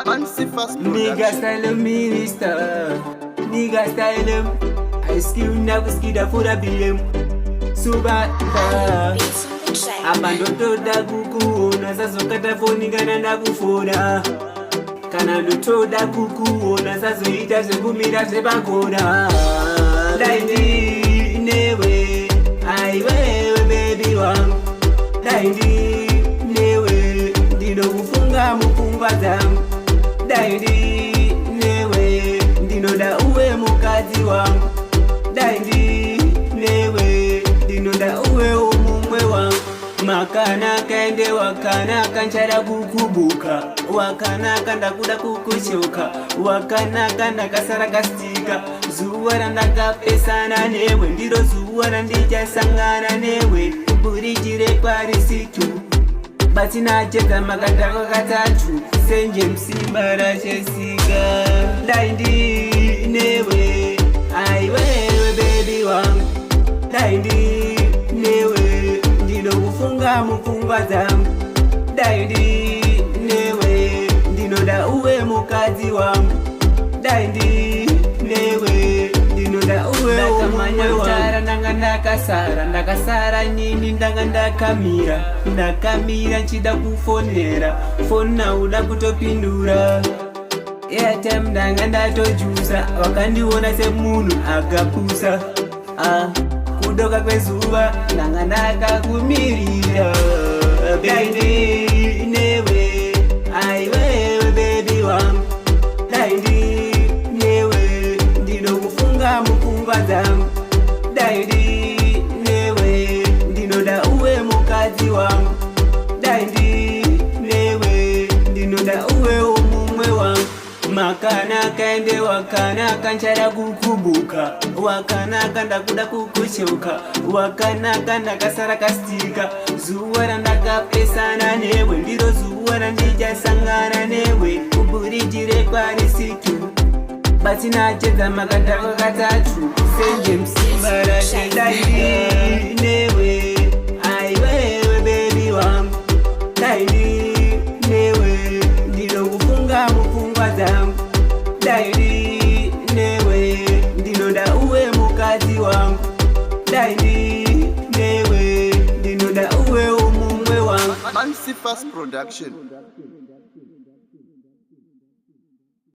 Nigga style minister, nigga style Ice Cube na kuskida fura BM Subata Abando da kukuona Sazo katafoni kana nakufona Kana ndotoda kukuona Sazo ita zengumira zebakona Daindi newe Aiwewe baby wangu Daindi newe Ndino kufunga mupumba zangu Daindi newe Ndinoda uwe mukazi wangu Daindi newe Ndinoda uwe umumwe wangu Makana kaende wakana kanchara kukubuka Wakana kanda kuda kukushoka Wakana kanda kasara kastika Zuwa randaka pesana newe Ndiro zuwa randija sangana newe Kuburijire kwa risitu Bati na cheka makatako katatu Senje msimbara chesiga Daindi newe Aiwewe baby wangu Daindi newe Ndino kufunga mupumba zangu Daindi newe Ndinoda uwe mukazi wangu Daindi newe Ndinoda uwe umumwe wangu Ndakasara nini ndakamira nchida kufonera Fona uda kutopindura Airtime ndanga ndatojusa Wakandiona se munu akapusa Kudoka kwezuva ndanga ndakakumirira Daindi newe Aiwewe baby wangu Daindi newe Ndino kufunga mupumba zangu Daindi newe Ndinoda uwe mukazi wangu Daindi newe Ndinoda uwe umumwe wangu Makana kaende wakana kanchara kukubuka Wakana kanda kuda kukushoka Wakana kanda kasara kastika Zuwa randaka pesana newe Ndiro zuwa randija sangana newe Kuburijire kwa risitu Bati na cheza makatako katatu Senje msimbara Daindi newe Aiwewe baby wangu Daindi newe Ndino kufunga mupumba zangu Daindi newe Ndinoda uwe mukazi wangu Daindi newe Ndinoda uwe umumwe wangu Fancy Fast Production.